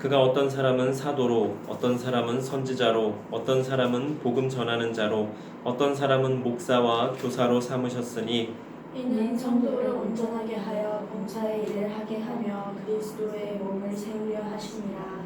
그가 어떤 사람은 사도로, 어떤 사람은 선지자로, 어떤 사람은 복음 전하는 자로, 어떤 사람은 목사와 교사로 삼으셨으니 이는 성도를 온전하게 하여 봉사의 일을 하게 하며 그리스도의 몸을 세우려 하심이라.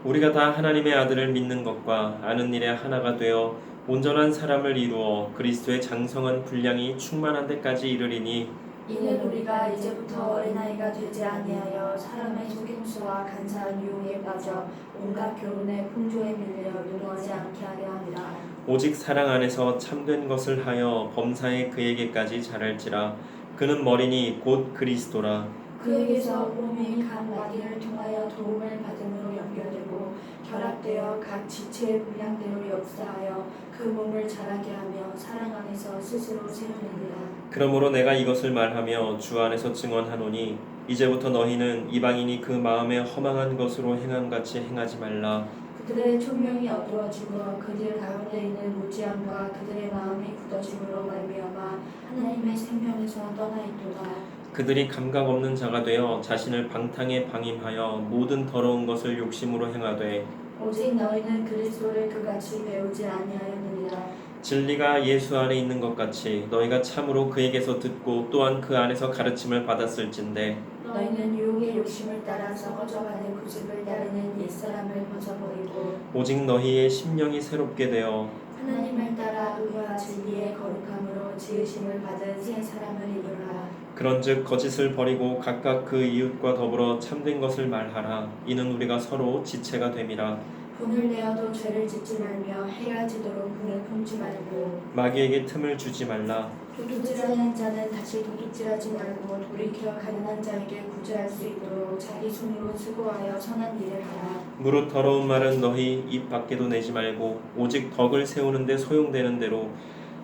우리가 다 하나님의 아들을 믿는 것과 아는 일에 하나가 되어 온전한 사람을 이루어 그리스도의 장성한 분량이 충만한 데까지 이르리니 이는 우리가 이제부터 어린아이가 되지 아니하여 사람의 속임수와 간사한 유혹에 빠져 온갖 교훈의 풍조에 밀려 유노하지 않게 하려 함이라. 오직 사랑 안에서 참된 것을 하여 범사에 그에게까지 자랄지라. 그는 머리니 곧 그리스도라. 그에게서 몸이 각 마디를 통하여 도움을 받음으로 연결되고 결합되어 각 지체의 분량대로 역사하여 그 몸을 자라게 하며 사랑 안에서 스스로 세우느니라. 그러므로 내가 이것을 말하며 주 안에서 증언하노니 이제부터 너희는 이방인이 그 마음에 허망한 것으로 행함같이 행하지 말라. 그들의 총명이 어두워지고 그들 가운데 있는 무지함과 그들의 마음이 굳어짐으로 말미암아 하나님의 생명에서 떠나 있도다. 그들이 감각 없는 자가 되어 자신을 방탕에 방임하여 모든 더러운 것을 욕심으로 행하되 오직 너희는 그리스도를 그같이 배우지 아니하였느니라. 진리가 예수 안에 있는 것 같이 너희가 참으로 그에게서 듣고 또한 그 안에서 가르침을 받았을진데 너희는 유혹의 욕심을 따라 썩어져가는 구습을 따르는 옛사람을 벗어버리고 오직 너희의 심령이 새롭게 되어 하나님을 따라 의와 진리의 거룩함으로 지으심을 받은 새 사람을 이루라. 그런즉 거짓을 버리고 각각 그 이웃과 더불어 참된 것을 말하라. 이는 우리가 서로 지체가 됨이라. 분을 내어도 죄를 짓지 말며 해가 지도록 분을 품지 말고 마귀에게 틈을 주지 말라. 도둑질하는 자는 다시 도둑질하지 말고 돌이켜 가난한 자에게 구제할 수 있도록 자기 손으로 수고하여 선한 일을 하라. 무릇 더러운 말은 너희 입 밖에도 내지 말고 오직 덕을 세우는 데 소용되는 대로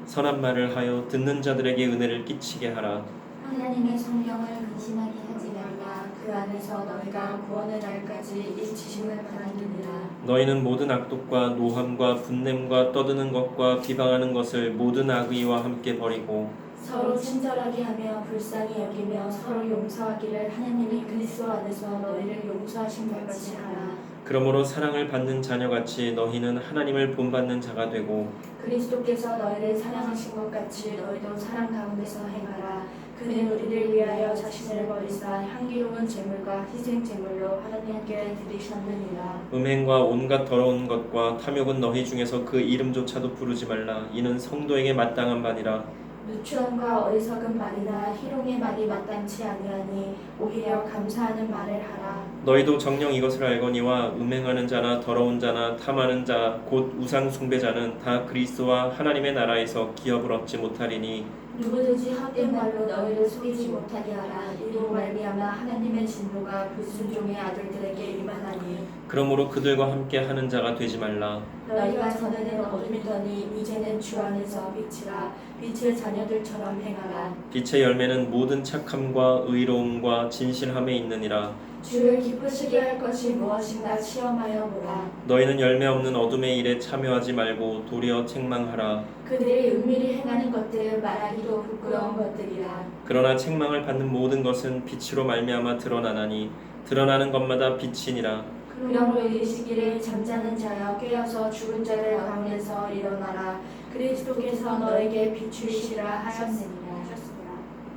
선한 말을 하여 듣는 자들에게 은혜를 끼치게 하라. 하나님의 성경을 근심하게 하지 말라. 그 안에서 너희가 구원을 알까지 이 지식을 받았느니라. 너희는 모든 악독과 노함과 분냄과 떠드는 것과 비방하는 것을 모든 악의와 함께 버리고 서로 친절하게 하며 불쌍히 여기며 서로 용서하기를 하나님이 그리스도 안에서 너희를 용서하신 것 같이 하라. 그러므로 사랑을 받는 자녀같이 너희는 하나님을 본받는 자가 되고 그리스도께서 너희를 사랑하신 것 같이 너희도 사랑 가운데서 행하라. 그는 우리를 위하여 자신을 버리사 향기로운 제물과 희생 제물로 하나님께 드리셨느니라. 음행과 온갖 더러운 것과 탐욕은 너희 중에서 그 이름조차도 부르지 말라. 이는 성도에게 마땅한 바니라. 누추함과 어리석은 말이나 희롱의 말이 마땅치 아니하니 오히려 감사하는 말을 하라. 너희도 정녕 이것을 알거니와 음행하는 자나 더러운 자나 탐하는 자 곧 우상 숭배자는 다 그리스도와 하나님의 나라에서 기업을 얻지 못하리니 누구든지 헛된 말로 너희를 속이지 못하게 하라. 이로 말미암아 하나님의 진노가 불순종의 아들들에게 임하나니. 그러므로 그들과 함께 하는 자가 되지 말라. 너희가 전에는 어둠이더니 이제는 주 안에서 빛이라. 빛의 자녀들처럼 행하라. 빛의 열매는 모든 착함과 의로움과 진실함에 있느니라. 주를 기쁘시게 할 것이 무엇인가 시험하여 보라. 너희는 열매 없는 어둠의 일에 참여하지 말고 도리어 책망하라. 그들이 은밀히 행하는 것들은 말하기도 부끄러운 것들이라. 그러나 책망을 받는 모든 것은 빛으로 말미암아 드러나나니 드러나는 것마다 빛이니라. 그러므로 이르시기를 잠자는 자여 깨어서 죽은 자들 가운데서 일어나라. 그리스도께서 너에게 비추시라 하셨느니라.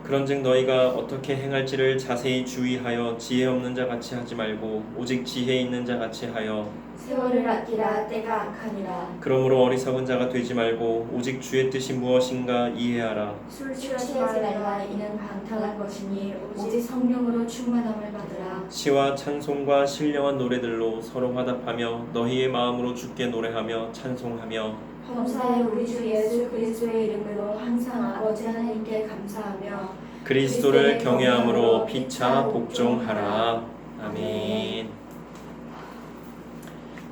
그런즉 너희가 어떻게 행할지를 자세히 주의하여 지혜 없는 자 같이 하지 말고 오직 지혜 있는 자 같이 하여 세월을 아끼라. 때가 악하니라. 그러므로 어리석은 자가 되지 말고 오직 주의 뜻이 무엇인가 이해하라. 술 취하지 말라. 이는 방탕한 것이니 오직 성령으로 충만함을 받으라. 시와 찬송과 신령한 노래들로 서로 화답하며 너희의 마음으로 주께 노래하며 찬송하며 범사에 우리 주 예수 그리스도의 이름으로 항상 아버지 하나님께 감사하며 그리스도를 경외함으로 피차 복종하라. 아멘.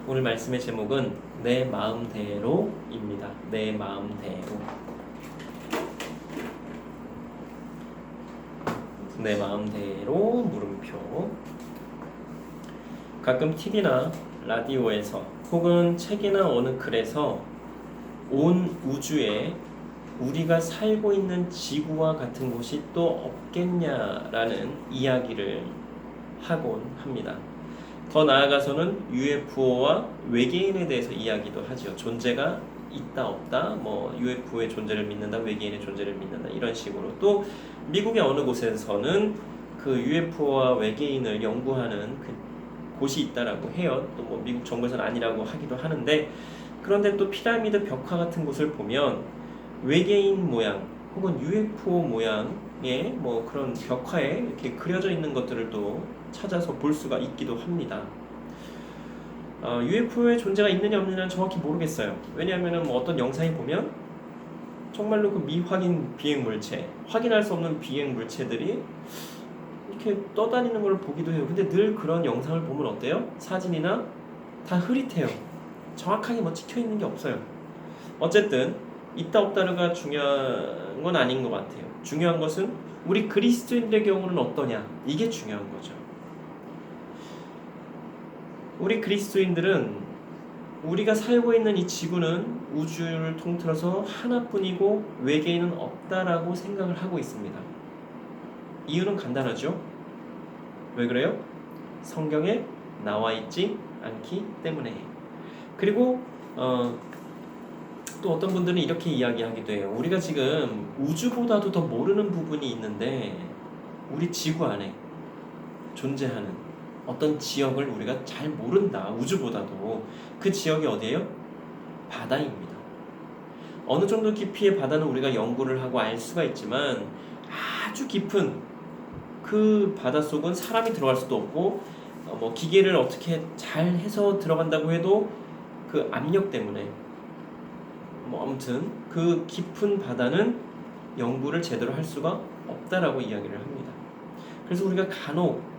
오늘 말씀의 제목은 내 마음대로입니다. 내 마음대로. 내 마음대로 물음표. 가끔 TV나 라디오에서 혹은 책이나 어느 글에서 온 우주에 우리가 살고 있는 지구와 같은 곳이 또 없겠냐라는 이야기를 하곤 합니다. 더 나아가서는 UFO와 외계인에 대해서 이야기도 하죠. 존재가 있다 없다, 뭐 UFO의 존재를 믿는다, 외계인의 존재를 믿는다 이런 식으로. 또 미국의 어느 곳에서는 그 UFO와 외계인을 연구하는 그 곳이 있다라고 해요. 또 뭐 미국 정부에서는 아니라고 하기도 하는데, 그런데 또 피라미드 벽화 같은 곳을 보면 외계인 모양 혹은 UFO 모양의 뭐 그런 벽화에 이렇게 그려져 있는 것들을 또 찾아서 볼 수가 있기도 합니다. UFO의 존재가 있느냐 없느냐는 정확히 모르겠어요. 왜냐하면 뭐 어떤 영상에 보면 정말로 그 미확인 비행 물체, 확인할 수 없는 비행 물체들이 이렇게 떠다니는 걸 보기도 해요. 근데 늘 그런 영상을 보면 어때요? 사진이나 다 흐릿해요. 정확하게 뭐 찍혀 있는 게 없어요. 어쨌든 있다 없다가 중요한 건 아닌 것 같아요. 중요한 것은 우리 그리스도인들의 경우는 어떠냐, 이게 중요한 거죠. 우리 그리스도인들은 우리가 살고 있는 이 지구는 우주를 통틀어서 하나뿐이고 외계인은 없다라고 생각을 하고 있습니다. 이유는 간단하죠. 왜 그래요? 성경에 나와 있지 않기 때문에. 그리고 또 어떤 분들은 이렇게 이야기하기도 해요. 우리가 지금 우주보다도 더 모르는 부분이 있는데 우리 지구 안에 존재하는 어떤 지역을 우리가 잘 모른다. 우주보다도. 그 지역이 어디예요? 바다입니다. 어느 정도 깊이의 바다는 우리가 연구를 하고 알 수가 있지만 아주 깊은 그 바닷속은 사람이 들어갈 수도 없고 뭐 기계를 어떻게 잘 해서 들어간다고 해도 그 압력 때문에 뭐 아무튼 그 깊은 바다는 연구를 제대로 할 수가 없다라고 이야기를 합니다. 그래서 우리가 간혹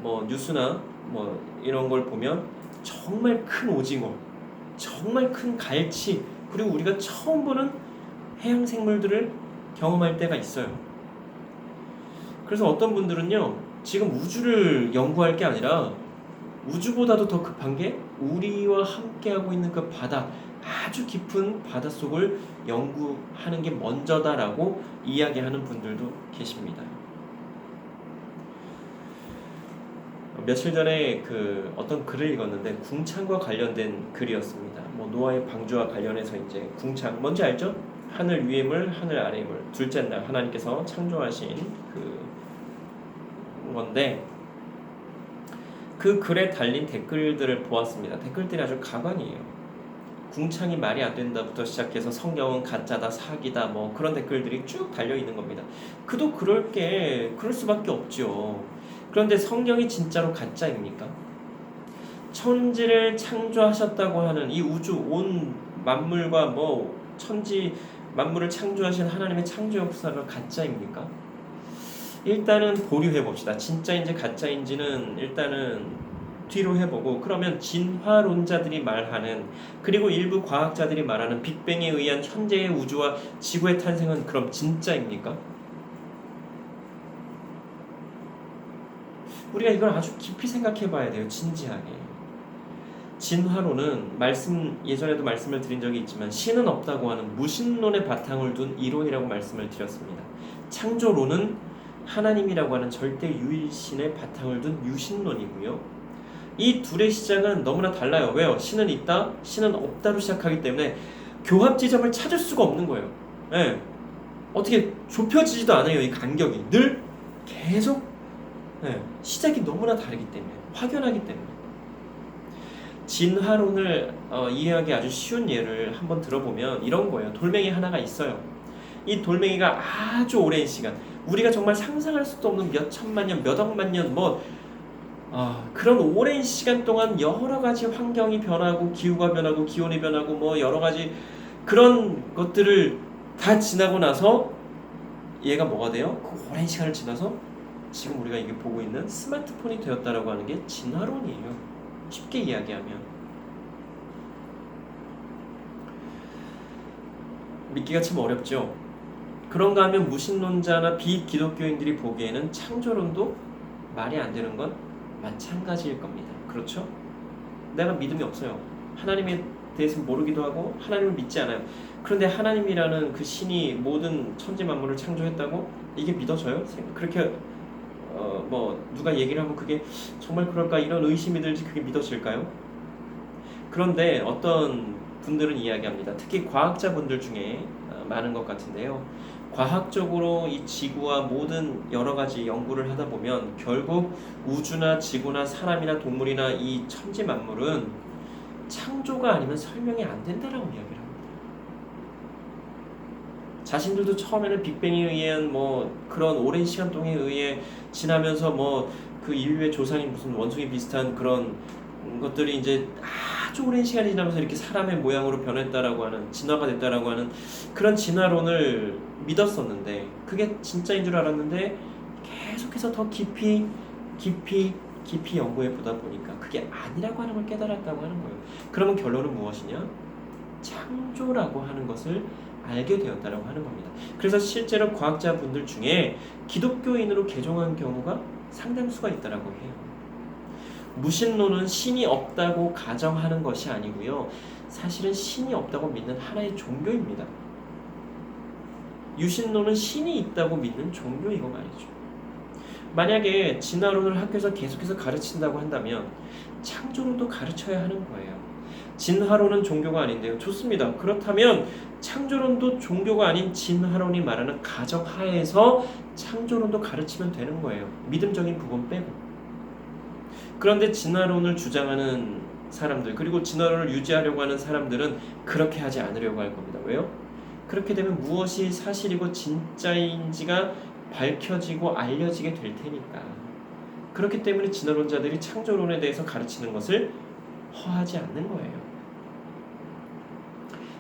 뭐 뉴스나 뭐 이런 걸 보면 정말 큰 오징어, 정말 큰 갈치, 그리고 우리가 처음 보는 해양 생물들을 경험할 때가 있어요. 그래서 어떤 분들은요, 지금 우주를 연구할 게 아니라 우주보다도 더 급한 게 우리와 함께하고 있는 그 바다, 아주 깊은 바닷속을 연구하는 게 먼저다라고 이야기하는 분들도 계십니다. 며칠 전에 그 어떤 글을 읽었는데 궁창과 관련된 글이었습니다. 뭐 노아의 방주와 관련해서 이제 궁창 뭔지 알죠? 하늘 위의 물, 하늘 아래의 물, 둘째 날 하나님께서 창조하신 그 건데, 그 글에 달린 댓글들을 보았습니다. 댓글들이 아주 가관이에요. 궁창이 말이 안 된다부터 시작해서 성경은 가짜다, 사기다, 뭐 그런 댓글들이 쭉 달려 있는 겁니다. 그도 그럴 수밖에 없죠. 그런데 성경이 진짜로 가짜입니까? 천지를 창조하셨다고 하는 이 우주 온 만물과 뭐 천지 만물을 창조하신 하나님의 창조 역사가 가짜입니까? 일단은 보류해 봅시다. 진짜인지 가짜인지는 일단은 뒤로 해보고, 그러면 진화론자들이 말하는, 그리고 일부 과학자들이 말하는 빅뱅에 의한 현재의 우주와 지구의 탄생은 그럼 진짜입니까? 우리가 이걸 아주 깊이 생각해 봐야 돼요. 진지하게. 진화론은 예전에도 말씀을 드린 적이 있지만 신은 없다고 하는 무신론의 바탕을 둔 이론이라고 말씀을 드렸습니다. 창조론은 하나님이라고 하는 절대 유일신의 바탕을 둔 유신론이고요. 이 둘의 시작은 너무나 달라요. 왜요? 신은 있다, 신은 없다로 시작하기 때문에 교합 지점을 찾을 수가 없는 거예요. 네. 어떻게 좁혀지지도 않아요. 이 간격이 늘 계속 시작이 너무나 다르기 때문에, 확연하기 때문에. 진화론을 이해하기 아주 쉬운 예를 한번 들어보면 이런 거예요. 돌멩이 하나가 있어요. 이 돌멩이가 아주 오랜 시간, 우리가 정말 상상할 수도 없는 몇 천만 년, 몇 억만 년, 그런 오랜 시간 동안 여러 가지 환경이 변하고, 기후가 변하고, 기온이 변하고, 뭐 여러 가지 그런 것들을 다 지나고 나서 얘가 뭐가 돼요? 그 오랜 시간을 지나서 지금 우리가 이게 보고 있는 스마트폰이 되었다라고 하는 게 진화론이에요. 쉽게 이야기하면. 믿기가 참 어렵죠. 그런가 하면 무신론자나 비기독교인들이 보기에는 창조론도 말이 안 되는 건 마찬가지일 겁니다. 그렇죠? 내가 믿음이 없어요. 하나님에 대해서 모르기도 하고 하나님을 믿지 않아요. 그런데 하나님이라는 그 신이 모든 천지 만물을 창조했다고 이게 믿어져요? 그렇게 뭐 누가 얘기를 하면 그게 정말 그럴까 이런 의심이 들지 그게 믿어질까요? 그런데 어떤 분들은 이야기합니다. 특히 과학자분들 중에 많은 것 같은데요. 과학적으로 이 지구와 모든 여러 가지 연구를 하다 보면 결국 우주나 지구나 사람이나 동물이나 이 천지 만물은 창조가 아니면 설명이 안 된다라고 이야기를 합니다. 자신들도 처음에는 빅뱅에 의한 뭐 그런 오랜 시간 동안에 의해 지나면서 뭐 그 인류의 조상이 무슨 원숭이 비슷한 그런 것들이 이제 아주 오랜 시간이 지나면서 이렇게 사람의 모양으로 변했다라고 하는 진화가 됐다라고 하는 그런 진화론을 믿었었는데 그게 진짜인 줄 알았는데 계속해서 더 깊이 연구해 보다 보니까 그게 아니라고 하는 걸 깨달았다고 하는 거예요. 그러면 결론은 무엇이냐? 창조라고 하는 것을 알게 되었다라고 하는 겁니다. 그래서 실제로 과학자분들 중에 기독교인으로 개종한 경우가 상당수가 있다라고 해요. 무신론은 신이 없다고 가정하는 것이 아니고요. 사실은 신이 없다고 믿는 하나의 종교입니다. 유신론은 신이 있다고 믿는 종교이고 말이죠. 만약에 진화론을 학교에서 계속해서 가르친다고 한다면 창조론도 가르쳐야 하는 거예요. 진화론은 종교가 아닌데요. 좋습니다. 그렇다면 창조론도 종교가 아닌 진화론이 말하는 가정하에서 창조론도 가르치면 되는 거예요. 믿음적인 부분 빼고. 그런데 진화론을 주장하는 사람들 그리고 진화론을 유지하려고 하는 사람들은 그렇게 하지 않으려고 할 겁니다. 왜요? 그렇게 되면 무엇이 사실이고 진짜인지가 밝혀지고 알려지게 될 테니까. 그렇기 때문에 진화론자들이 창조론에 대해서 가르치는 것을 허하지 않는 거예요.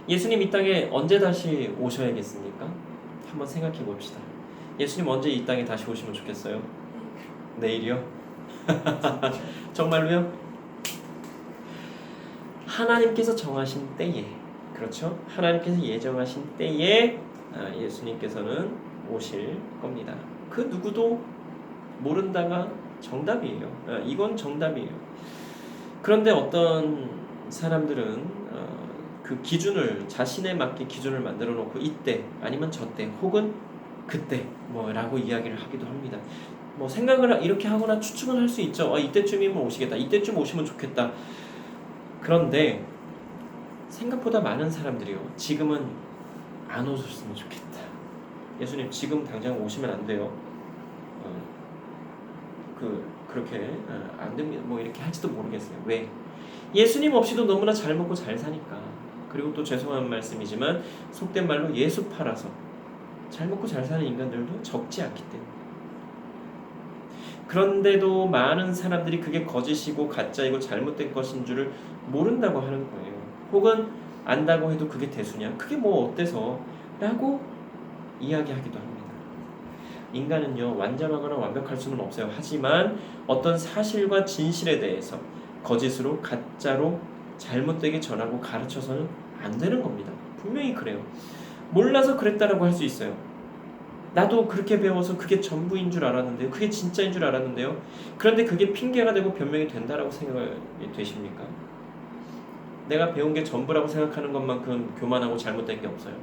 예수님 이 땅에 언제 다시 오셔야겠습니까? 한번 생각해 봅시다. 예수님 언제 이 땅에 다시 오시면 좋겠어요? 내일이요? 정말로요? 하나님께서 정하신 때에, 그렇죠? 하나님께서 예정하신 때에 예수님께서는 오실 겁니다. 그 누구도 모른다가 정답이에요. 이건 정답이에요. 그런데 어떤 사람들은 그 기준을 자신에 맞게 기준을 만들어 놓고 이때 아니면 저때 혹은 그때 뭐라고 이야기를 하기도 합니다. 뭐 생각을 이렇게 하거나 추측은 할 수 있죠. 이때쯤이면 오시겠다. 이때쯤 오시면 좋겠다. 그런데 생각보다 많은 사람들이요. 지금은 안 오셨으면 좋겠다. 예수님 지금 당장 오시면 안 돼요. 그렇게 안 됩니다. 뭐 이렇게 할지도 모르겠어요. 왜? 예수님 없이도 너무나 잘 먹고 잘 사니까. 그리고 또 죄송한 말씀이지만 속된 말로 예수 팔아서 잘 먹고 잘 사는 인간들도 적지 않기 때문에. 그런데도 많은 사람들이 그게 거짓이고 가짜이고 잘못된 것인 줄을 모른다고 하는 거예요. 혹은 안다고 해도 그게 대수냐? 그게 뭐 어때서? 라고 이야기하기도 합니다. 인간은요 완전하거나 완벽할 수는 없어요. 하지만 어떤 사실과 진실에 대해서 거짓으로 가짜로 잘못되게 전하고 가르쳐서는 안 되는 겁니다. 분명히 그래요. 몰라서 그랬다라고 할 수 있어요. 나도 그렇게 배워서 그게 전부인 줄 알았는데요. 그게 진짜인 줄 알았는데요. 그런데 그게 핑계가 되고 변명이 된다라고 생각이 되십니까? 내가 배운 게 전부라고 생각하는 것만큼 교만하고 잘못된 게 없어요.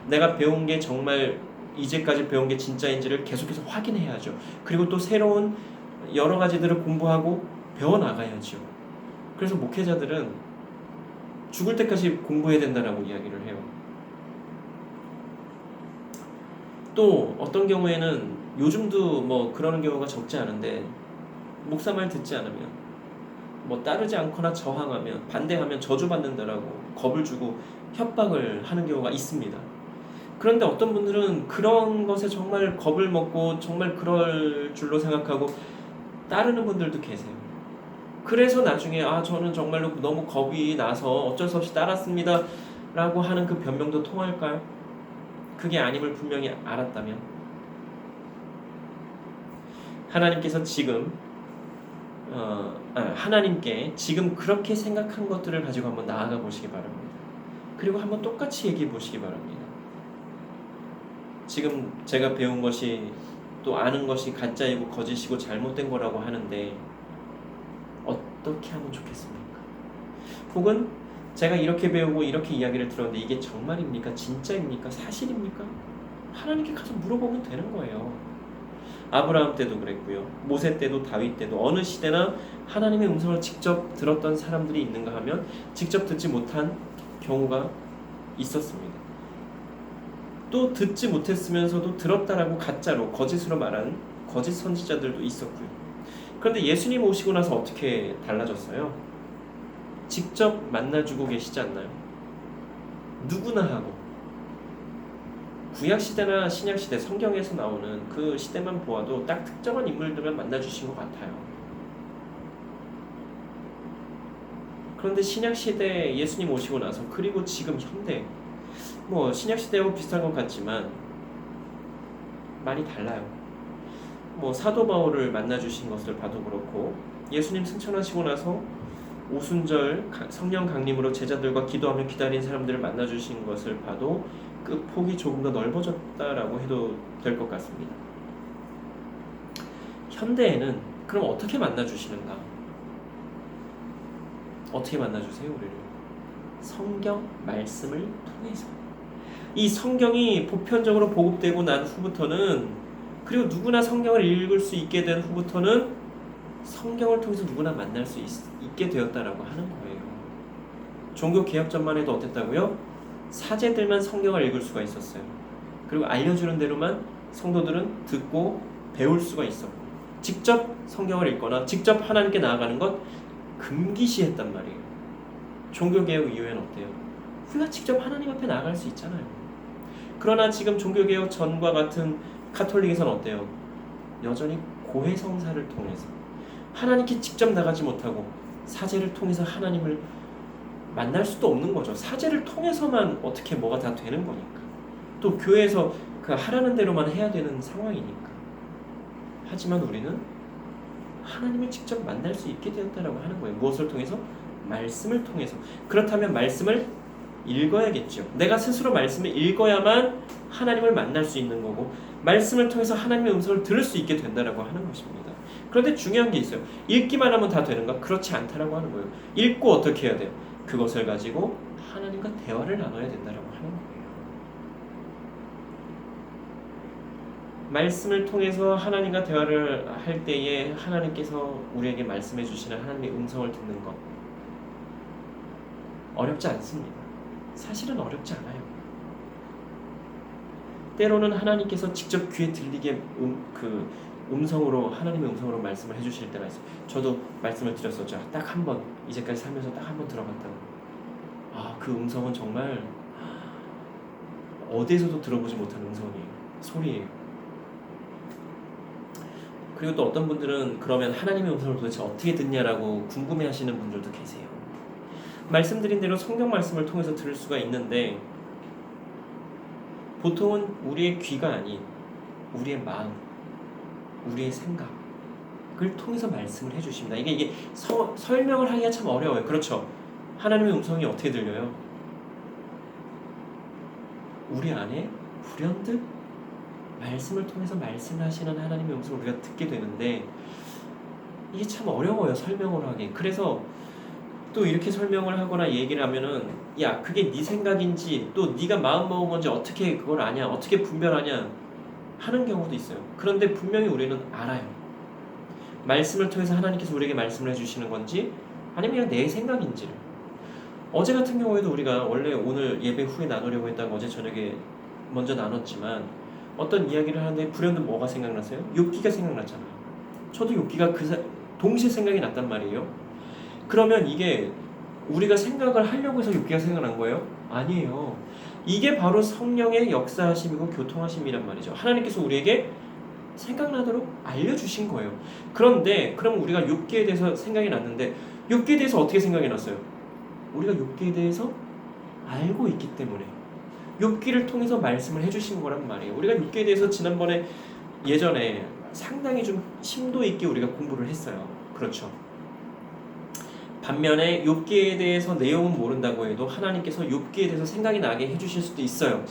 내가 배운 게 정말 이제까지 배운 게 진짜인지를 계속해서 확인해야죠. 그리고 또 새로운 여러 가지들을 공부하고 배워나가야죠. 그래서 목회자들은 죽을 때까지 공부해야 된다라고 이야기를 해요. 또 어떤 경우에는 요즘도 뭐 그러는 경우가 적지 않은데 목사 말 듣지 않으면 뭐 따르지 않거나 저항하면 반대하면 저주받는다라고 겁을 주고 협박을 하는 경우가 있습니다. 그런데 어떤 분들은 그런 것에 정말 겁을 먹고 정말 그럴 줄로 생각하고 따르는 분들도 계세요. 그래서 나중에 저는 정말로 너무 겁이 나서 어쩔 수 없이 따랐습니다 라고 하는 그 변명도 통할까요? 그게 아님을 분명히 알았다면. 하나님께서 지금 하나님께 지금 그렇게 생각한 것들을 가지고 한번 나아가 보시기 바랍니다. 그리고 한번 똑같이 얘기해 보시기 바랍니다. 지금 제가 배운 것이 또 아는 것이 가짜이고 거짓이고 잘못된 거라고 하는데 어떻게 하면 좋겠습니까? 혹은 제가 이렇게 배우고 이렇게 이야기를 들었는데 이게 정말입니까? 진짜입니까? 사실입니까? 하나님께 가서 물어보면 되는 거예요. 아브라함 때도 그랬고요. 모세 때도 다윗 때도 어느 시대나 하나님의 음성을 직접 들었던 사람들이 있는가 하면 직접 듣지 못한 경우가 있었습니다. 또 듣지 못했으면서도 들었다라고 가짜로 거짓으로 말하는 거짓 선지자들도 있었고요. 그런데 예수님 오시고 나서 어떻게 달라졌어요? 직접 만나주고 계시지 않나요? 누구나 하고 구약시대나 신약시대 성경에서 나오는 그 시대만 보아도 딱 특정한 인물들만 만나주신 것 같아요. 그런데 신약시대 예수님 오시고 나서 그리고 지금 현대 뭐 신약시대하고 비슷한 것 같지만 많이 달라요. 뭐 사도 바울을 만나주신 것을 봐도 그렇고 예수님 승천하시고 나서 오순절 성령 강림으로 제자들과 기도하며 기다린 사람들을 만나주신 것을 봐도 그 폭이 조금 더 넓어졌다라고 해도 될 것 같습니다. 현대에는 그럼 어떻게 만나주시는가? 어떻게 만나주세요 우리를? 성경 말씀을 통해서. 이 성경이 보편적으로 보급되고 난 후부터는 그리고 누구나 성경을 읽을 수 있게 된 후부터는 성경을 통해서 누구나 만날 수 있게 되었다라고 하는 거예요. 종교 개혁 전만 해도 어땠다고요? 사제들만 성경을 읽을 수가 있었어요. 그리고 알려주는 대로만 성도들은 듣고 배울 수가 있었고 직접 성경을 읽거나 직접 하나님께 나아가는 것 금기시했단 말이에요. 종교 개혁 이후에는 어때요? 우리가 직접 하나님 앞에 나아갈 수 있잖아요. 그러나 지금 종교 개혁 전과 같은 가톨릭에서는 어때요? 여전히 고해성사를 통해서 하나님께 직접 나가지 못하고 사제를 통해서 하나님을 만날 수도 없는 거죠. 사제를 통해서만 어떻게 뭐가 다 되는 거니까. 또 교회에서 그 하라는 대로만 해야 되는 상황이니까. 하지만 우리는 하나님을 직접 만날 수 있게 되었다라고 하는 거예요. 무엇을 통해서? 말씀을 통해서. 그렇다면 말씀을 읽어야겠죠. 내가 스스로 말씀을 읽어야만 하나님을 만날 수 있는 거고 말씀을 통해서 하나님의 음성을 들을 수 있게 된다라고 하는 것입니다. 그런데 중요한 게 있어요. 읽기만 하면 다 되는가? 그렇지 않다라고 하는 거예요. 읽고 어떻게 해야 돼요? 그것을 가지고 하나님과 대화를 나눠야 된다라고 하는 거예요. 말씀을 통해서 하나님과 대화를 할 때에 하나님께서 우리에게 말씀해 주시는 하나님의 음성을 듣는 것 어렵지 않습니다. 사실은 어렵지 않아요. 때로는 하나님께서 직접 귀에 들리게 음성으로 하나님의 음성으로 말씀을 해주실 때가 있어요. 저도 말씀을 드렸었죠. 딱 한 번 이제까지 살면서 딱 한 번 들어봤다고. 그 음성은 정말 어디에서도 들어보지 못한 음성이에요. 소리예요. 그리고 또 어떤 분들은 그러면 하나님의 음성을 도대체 어떻게 듣냐라고 궁금해하시는 분들도 계세요. 말씀드린 대로 성경 말씀을 통해서 들을 수가 있는데 보통은 우리의 귀가 아닌 우리의 마음, 우리의 생각을 통해서 말씀을 해주십니다. 이게 설명을 하기가 참 어려워요. 그렇죠? 하나님의 음성이 어떻게 들려요? 우리 안에 불현듯 말씀을 통해서 말씀하시는 하나님의 음성을 우리가 듣게 되는데 이게 참 어려워요. 설명을 하기. 그래서 또 이렇게 설명을 하거나 얘기를 하면은 야 그게 네 생각인지 또 네가 마음 먹은 건지 어떻게 그걸 아냐 어떻게 분별하냐 하는 경우도 있어요. 그런데 분명히 우리는 알아요. 말씀을 통해서 하나님께서 우리에게 말씀을 해주시는 건지 아니면 그냥 내 생각인지를. 어제 같은 경우에도 우리가 원래 오늘 예배 후에 나누려고 했다가 어제 저녁에 먼저 나눴지만 어떤 이야기를 하는데 불현듯 뭐가 생각났어요? 욥기가 생각났잖아요. 저도 욥기가 동시에 생각이 났단 말이에요. 그러면 이게 우리가 생각을 하려고 해서 욥기가 생각난 거예요? 아니에요. 이게 바로 성령의 역사하심이고 교통하심이란 말이죠. 하나님께서 우리에게 생각나도록 알려주신 거예요. 그런데 그럼 우리가 욥기에 대해서 생각이 났는데 욥기에 대해서 어떻게 생각이 났어요? 우리가 욥기에 대해서 알고 있기 때문에 욥기를 통해서 말씀을 해주신 거란 말이에요. 우리가 욥기에 대해서 지난번에 예전에 상당히 좀 심도 있게 우리가 공부를 했어요. 그렇죠? 반면에 욥기에 대해서 내용은 모른다고 해도 하나님께서 욥기에 대해서 생각이 나게 해주실 수도 있어요.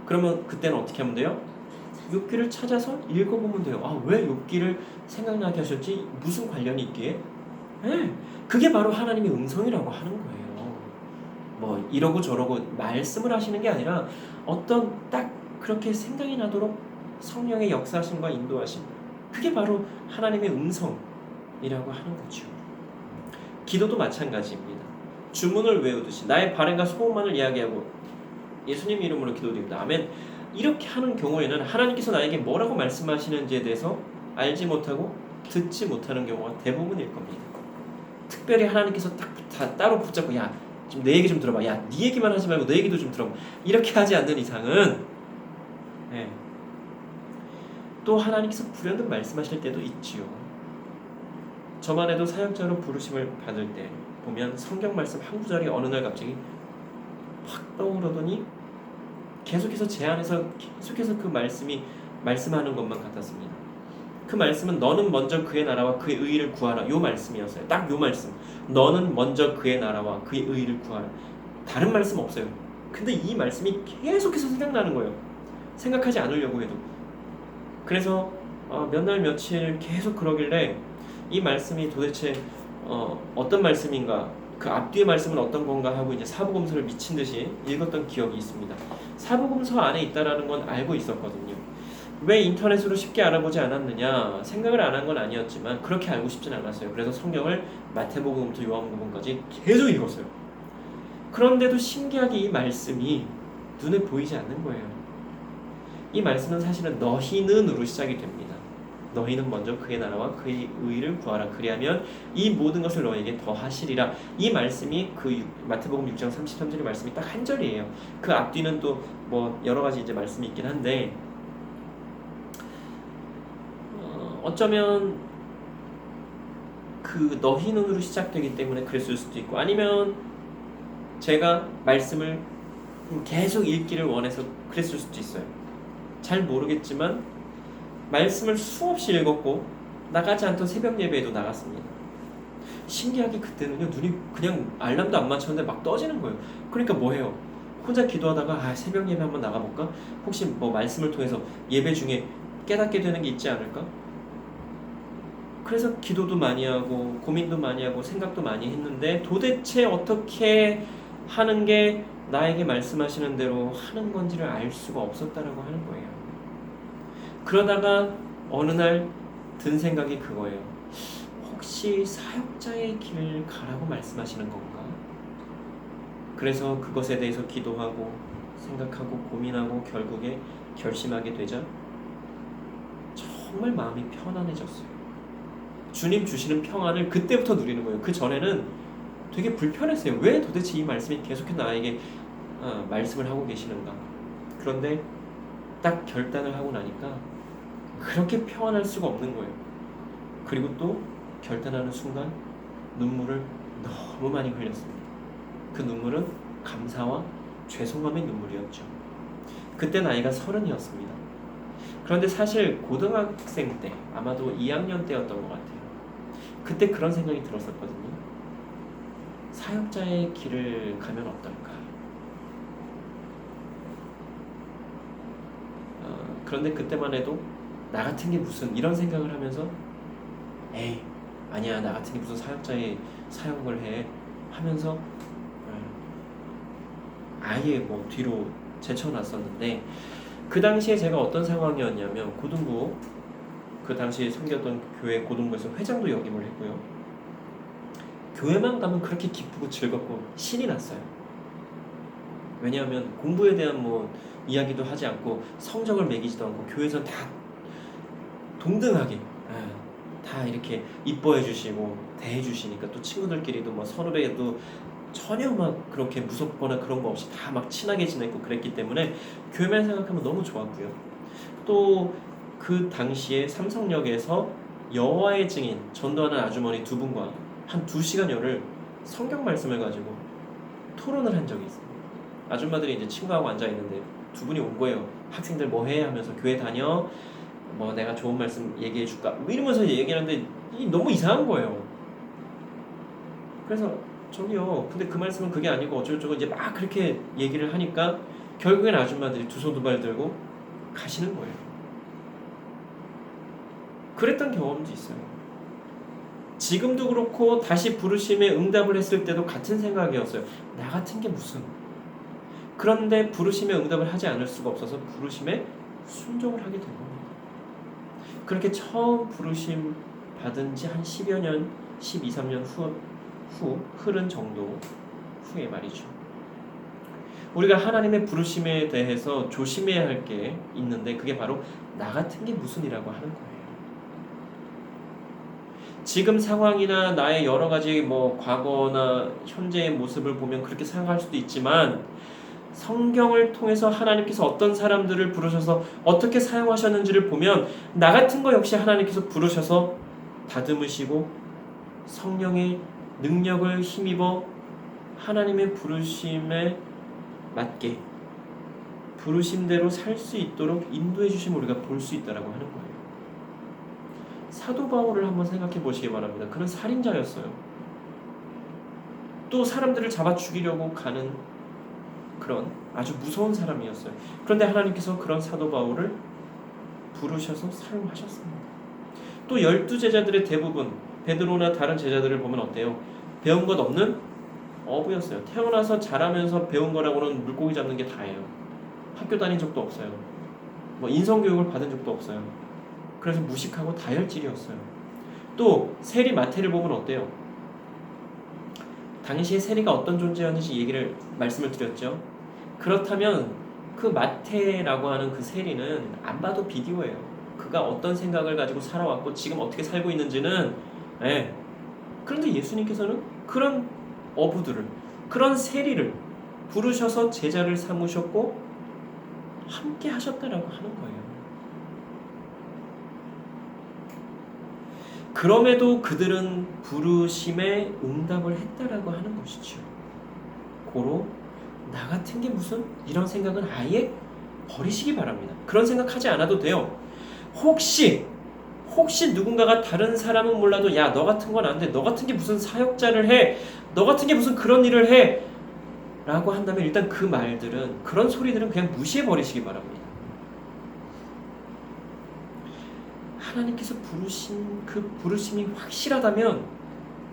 그러면 그때는 어떻게 하면 돼요? 욥기를 찾아서 읽어보면 돼요. 왜 욥기를 생각나게 하셨지? 무슨 관련이 있기에? 그게 바로 하나님의 음성이라고 하는 거예요. 뭐 이러고 저러고 말씀을 하시는 게 아니라 어떤 딱 그렇게 생각이 나도록 성령의 역사하심과 인도하심 그게 바로 하나님의 음성이라고 하는 거죠. 기도도 마찬가지입니다. 주문을 외우듯이 나의 바램과 소원만을 이야기하고 예수님 이름으로 기도드립니다. 아멘. 이렇게 하는 경우에는 하나님께서 나에게 뭐라고 말씀하시는지에 대해서 알지 못하고 듣지 못하는 경우가 대부분일 겁니다. 특별히 하나님께서 따로 붙잡고 야, 좀 내 얘기 좀 들어봐. 야, 네 얘기만 하지 말고 내 얘기도 좀 들어봐. 이렇게 하지 않는 이상은 또 하나님께서 불현듯 말씀하실 때도 있지요. 저만 해도 사역자로 부르심을 받을 때 보면 성경 말씀 한 구절이 어느 날 갑자기 확 떠오르더니 계속해서 제 안에서 계속해서 그 말씀이 말씀하는 것만 같았습니다. 그 말씀은 너는 먼저 그의 나라와 그의 의의를 구하라. 요 말씀이었어요. 딱 요 말씀. 너는 먼저 그의 나라와 그의 의의를 구하라. 다른 말씀 없어요. 근데 이 말씀이 계속해서 생각나는 거예요. 생각하지 않으려고 해도. 그래서 몇 날 며칠 계속 그러길래 이 말씀이 도대체 어떤 말씀인가, 그 앞뒤의 말씀은 어떤 건가 하고 이제 사복음서를 미친 듯이 읽었던 기억이 있습니다. 사복음서 안에 있다라는 건 알고 있었거든요. 왜 인터넷으로 쉽게 알아보지 않았느냐, 생각을 안 한 건 아니었지만 그렇게 알고 싶진 않았어요. 그래서 성경을 마태복음부터 요한복음까지 계속 읽었어요. 그런데도 신기하게 이 말씀이 눈에 보이지 않는 거예요. 이 말씀은 사실은 너희는으로 시작이 됩니다. 너희는 먼저 그의 나라와 그의 의를 구하라. 그리하면 이 모든 것을 너에게 더하시리라. 이 말씀이 그 마태복음 6장 33절의 말씀이 딱 한 절이에요. 그 앞뒤는 또 뭐 여러 가지 이제 말씀이 있긴 한데 어쩌면 그 너희는으로 시작되기 때문에 그랬을 수도 있고, 아니면 제가 말씀을 계속 읽기를 원해서 그랬을 수도 있어요. 잘 모르겠지만 말씀을 수없이 읽었고 나가지 않던 새벽 예배에도 나갔습니다. 신기하게 그때는요, 눈이 그냥 알람도 안 맞췄는데 막 떠지는 거예요. 그러니까 뭐해요? 혼자 기도하다가 새벽 예배 한번 나가볼까? 혹시 뭐 말씀을 통해서 예배 중에 깨닫게 되는 게 있지 않을까? 그래서 기도도 많이 하고 고민도 많이 하고 생각도 많이 했는데 도대체 어떻게 하는 게 나에게 말씀하시는 대로 하는 건지를 알 수가 없었다라고 하는 거예요. 그러다가 어느 날 든 생각이 그거예요. 혹시 사역자의 길을 가라고 말씀하시는 건가? 그래서 그것에 대해서 기도하고 생각하고 고민하고 결국에 결심하게 되자 정말 마음이 편안해졌어요. 주님 주시는 평안을 그때부터 누리는 거예요. 그 전에는 되게 불편했어요. 왜 도대체 이 말씀이 계속해서 나에게 말씀을 하고 계시는가? 그런데 딱 결단을 하고 나니까 그렇게 평안할 수가 없는 거예요. 그리고 또 결단하는 순간 눈물을 너무 많이 흘렸습니다. 그 눈물은 감사와 죄송함의 눈물이었죠. 그때 나이가 30이었습니다. 그런데 사실 고등학생 때, 아마도 2학년 때였던 것 같아요. 그때 그런 생각이 들었었거든요. 사역자의 길을 가면 어떨까? 그런데 그때만 해도 나 같은 게 무슨 이런 생각을 하면서 에이 아니야, 나 같은 게 무슨 사역자의 사역을 해 하면서 아예 뭐 뒤로 제쳐놨었는데, 그 당시에 제가 어떤 상황이었냐면 고등부, 그 당시에 섬겼던 교회 고등부에서 회장도 역임을 했고요. 교회만 가면 그렇게 기쁘고 즐겁고 신이 났어요. 왜냐하면 공부에 대한 뭐 이야기도 하지 않고 성적을 매기지도 않고 교회에서는 다 동등하게 다 이렇게 이뻐해 주시고 대해 주시니까 또 친구들끼리도 뭐 선후배도 전혀 막 그렇게 무섭거나 그런 거 없이 다 막 친하게 지냈고 그랬기 때문에 교회만 생각하면 너무 좋았고요. 또 그 당시에 삼성역에서 여호와의 증인 전도하는 아주머니 두 분과 한 2시간여를 성경 말씀을 가지고 토론을 한 적이 있습니다. 아줌마들이 이제 친구하고 앉아 있는데 두 분이 온 거예요. 학생들 뭐 해? 하면서 교회 다녀? 뭐 내가 좋은 말씀 얘기해 줄까? 뭐 이러면서 얘기하는데 너무 이상한 거예요. 그래서 저기요, 근데 그 말씀은 그게 아니고 어쩌고저쩌고 이제 막 그렇게 얘기를 하니까 결국엔 아줌마들이 두 손 두 발 들고 가시는 거예요. 그랬던 경험도 있어요. 지금도 그렇고 다시 부르심에 응답을 했을 때도 같은 생각이었어요. 나 같은 게 무슨. 그런데 부르심에 응답을 하지 않을 수가 없어서 부르심에 순종을 하게 된 겁니다. 그렇게 처음 부르심 받은 지 한 10여 년, 12, 13년 후 흐른 정도 후에 말이죠. 우리가 하나님의 부르심에 대해서 조심해야 할 게 있는데 그게 바로 나 같은 게 무슨이라고 하는 거예요. 지금 상황이나 나의 여러 가지 과거나 현재의 모습을 보면 그렇게 생각할 수도 있지만 성경을 통해서 하나님께서 어떤 사람들을 부르셔서 어떻게 사용하셨는지를 보면 나 같은 거 역시 하나님께서 부르셔서 다듬으시고 성령의 능력을 힘입어 하나님의 부르심에 맞게 부르심대로 살 수 있도록 인도해 주심을 우리가 볼 수 있다라고 하는 거예요. 사도 바울을 한번 생각해 보시기 바랍니다. 그는 살인자였어요. 또 사람들을 잡아 죽이려고 가는 그런 아주 무서운 사람이었어요. 그런데 하나님께서 그런 사도 바울을 부르셔서 사용하셨습니다. 또 12제자들의 대부분 베드로나 다른 제자들을 보면 어때요? 배운 것 없는 어부였어요. 태어나서 자라면서 배운 거라고는 물고기 잡는 게 다예요. 학교 다닌 적도 없어요. 인성교육을 받은 적도 없어요. 그래서 무식하고 다혈질이었어요. 또 세리 마태를 보면 어때요? 당시에 세리가 어떤 존재였는지 말씀을 드렸죠. 그렇다면 그 마태라고 하는 그 세리는 안 봐도 비디오예요. 그가 어떤 생각을 가지고 살아왔고 지금 어떻게 살고 있는지는 그런데 예수님께서는 그런 어부들을 그런 세리를 부르셔서 제자를 삼으셨고 함께 하셨다라고 하는 거예요. 그럼에도 그들은 부르심에 응답을 했다라고 하는 것이죠. 고로 나 같은 게 무슨 이런 생각은 아예 버리시기 바랍니다. 그런 생각하지 않아도 돼요. 혹시 누군가가 다른 사람은 몰라도 야, 너 같은 건 안 돼. 너 같은 게 무슨 사역자를 해. 너 같은 게 무슨 그런 일을 해. 라고 한다면 일단 그 말들은 그런 소리들은 그냥 무시해 버리시기 바랍니다. 하나님께서 부르신 그 부르심이 확실하다면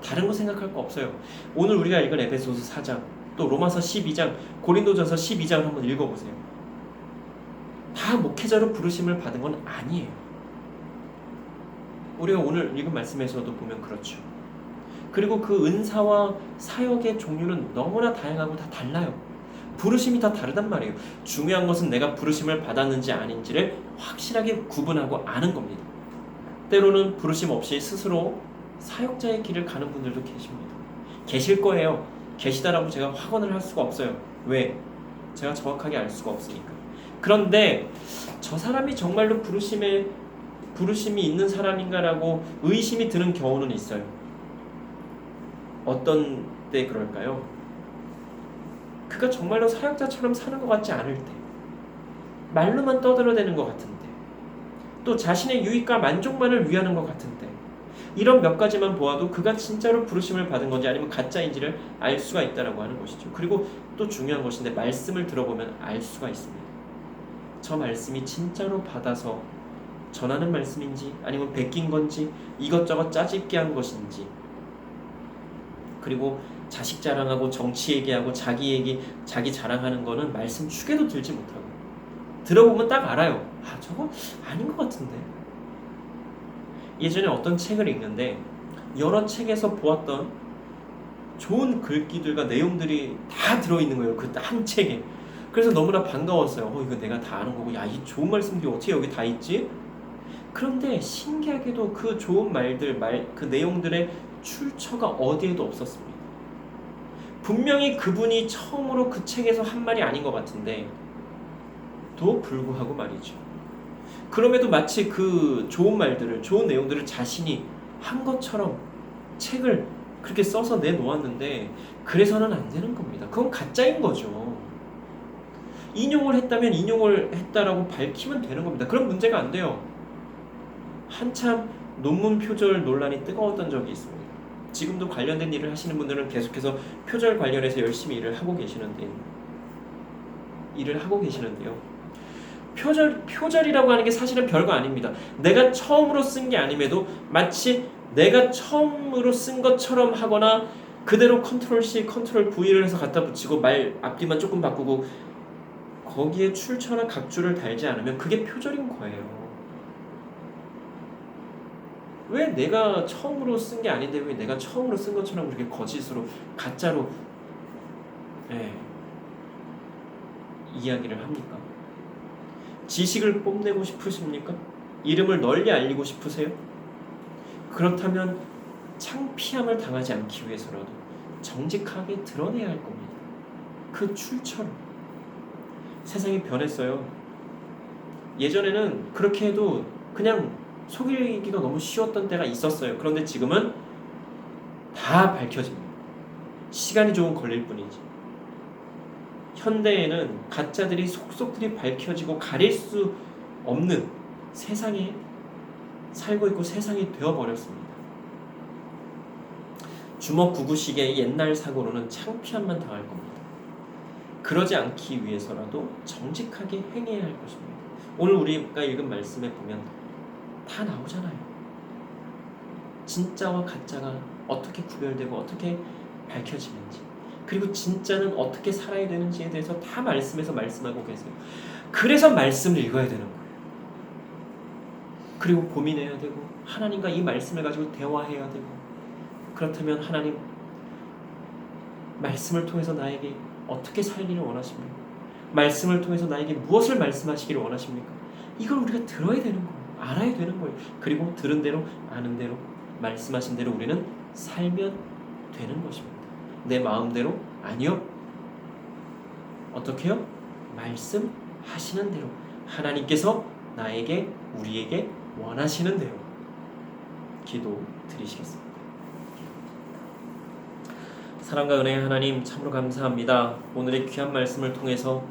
다른 거 생각할 거 없어요. 오늘 우리가 읽은 에베소서 4장 또 로마서 12장 고린도전서 12장을 한번 읽어보세요. 다 목회자로 부르심을 받은 건 아니에요. 우리가 오늘 읽은 말씀에서도 보면 그렇죠. 그리고 그 은사와 사역의 종류는 너무나 다양하고 다 달라요. 부르심이 다 다르단 말이에요. 중요한 것은 내가 부르심을 받았는지 아닌지를 확실하게 구분하고 아는 겁니다. 때로는 부르심 없이 스스로 사역자의 길을 가는 분들도 계십니다. 계실 거예요. 계시다라고 제가 확언을 할 수가 없어요. 왜? 제가 정확하게 알 수가 없으니까. 그런데 저 사람이 정말로 부르심이 있는 사람인가라고 의심이 드는 경우는 있어요. 어떤 때 그럴까요? 그가 정말로 사역자처럼 사는 것 같지 않을 때, 말로만 떠들어대는 것 같은데, 또 자신의 유익과 만족만을 위하는 것 같은데, 이런 몇 가지만 보아도 그가 진짜로 부르심을 받은 건지 아니면 가짜인지를 알 수가 있다라고 하는 것이죠. 그리고 또 중요한 것인데 말씀을 들어보면 알 수가 있습니다. 저 말씀이 진짜로 받아서 전하는 말씀인지 아니면 베낀 건지 이것저것 짜집게 한 것인지, 그리고 자식 자랑하고 정치 얘기하고 자기 얘기 자기 자랑하는 거는 말씀 축에도 들지 못하고 들어보면 딱 알아요. 아, 저거 아닌 것 같은데. 예전에 어떤 책을 읽는데 여러 책에서 보았던 좋은 글귀들과 내용들이 다 들어있는 거예요. 그 한 책에. 그래서 너무나 반가웠어요. 이거 내가 다 아는 거고, 야, 이 좋은 말씀들이 어떻게 여기 다 있지? 그런데 신기하게도 그 좋은 말들, 그 내용들의 출처가 어디에도 없었습니다. 분명히 그분이 처음으로 그 책에서 한 말이 아닌 것 같은데 도 불구하고 말이죠. 그럼에도 마치 그 좋은 말들을, 좋은 내용들을 자신이 한 것처럼 책을 그렇게 써서 내놓았는데 그래서는 안 되는 겁니다. 그건 가짜인 거죠. 인용을 했다면 인용을 했다라고 밝히면 되는 겁니다. 그럼 문제가 안 돼요. 한참 논문 표절 논란이 뜨거웠던 적이 있습니다. 지금도 관련된 일을 하시는 분들은 계속해서 표절 관련해서 열심히 일을 하고 계시는데요. 표절이라고 하는 게 사실은 별거 아닙니다. 내가 처음으로 쓴 게 아님에도 마치 내가 처음으로 쓴 것처럼 하거나 그대로 컨트롤 C, 컨트롤 V를 해서 갖다 붙이고 말 앞뒤만 조금 바꾸고 거기에 출처나 각주를 달지 않으면 그게 표절인 거예요. 왜 내가 처음으로 쓴 게 아닌데 왜 내가 처음으로 쓴 것처럼 그렇게 거짓으로 가짜로 이야기를 합니까? 지식을 뽐내고 싶으십니까? 이름을 널리 알리고 싶으세요? 그렇다면 창피함을 당하지 않기 위해서라도 정직하게 드러내야 할 겁니다. 그 출처를. 세상이 변했어요. 예전에는 그렇게 해도 그냥 속이기가 너무 쉬웠던 때가 있었어요. 그런데 지금은 다 밝혀집니다. 시간이 조금 걸릴 뿐이지. 현대에는 가짜들이 속속들이 밝혀지고 가릴 수 없는 세상에 살고 있고 세상이 되어버렸습니다. 주먹구구식의 옛날 사고로는 창피함만 당할 겁니다. 그러지 않기 위해서라도 정직하게 행해야 할 것입니다. 오늘 우리가 읽은 말씀에 보면 다 나오잖아요. 진짜와 가짜가 어떻게 구별되고 어떻게 밝혀지는지, 그리고 진짜는 어떻게 살아야 되는지에 대해서 다 말씀에서 말씀하고 계세요. 그래서 말씀을 읽어야 되는 거예요. 그리고 고민해야 되고 하나님과 이 말씀을 가지고 대화해야 되고, 그렇다면 하나님 말씀을 통해서 나에게 어떻게 살기를 원하십니까? 말씀을 통해서 나에게 무엇을 말씀하시기를 원하십니까? 이걸 우리가 들어야 되는 거예요. 알아야 되는 거예요. 그리고 들은 대로 아는 대로 말씀하신 대로 우리는 살면 되는 것입니다. 내 마음대로 아니요. 어떻게요? 말씀하시는 대로, 하나님께서 나에게 우리에게 원하시는 대로 기도 드리시겠습니다. 사랑과 은혜의 하나님, 참으로 감사합니다. 오늘의 귀한 말씀을 통해서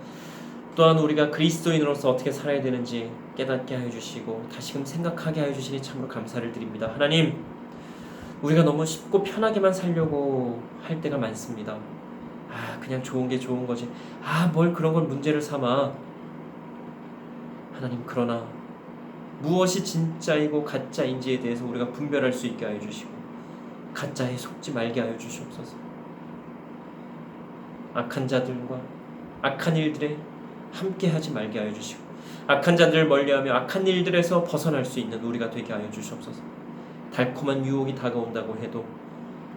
또한 우리가 그리스도인으로서 어떻게 살아야 되는지 깨닫게 하여 주시고 다시금 생각하게 하여 주시니 참으로 감사를 드립니다. 하나님, 우리가 너무 쉽고 편하게만 살려고 할 때가 많습니다. 그냥 좋은 게 좋은 거지. 뭘 그런 걸 문제를 삼아. 하나님, 그러나 무엇이 진짜이고 가짜인지에 대해서 우리가 분별할 수 있게 하여 주시고 가짜에 속지 말게 하여 주시옵소서. 악한 자들과 악한 일들에 함께하지 말게 하여 주시고 악한 자들을 멀리하며 악한 일들에서 벗어날 수 있는 우리가 되게 하여 주시옵소서. 달콤한 유혹이 다가온다고 해도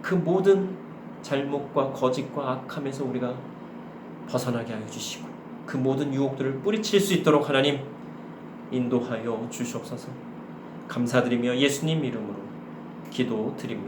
그 모든 잘못과 거짓과 악함에서 우리가 벗어나게 하여 주시고 그 모든 유혹들을 뿌리칠 수 있도록 하나님 인도하여 주시옵소서. 감사드리며 예수님 이름으로 기도드립니다.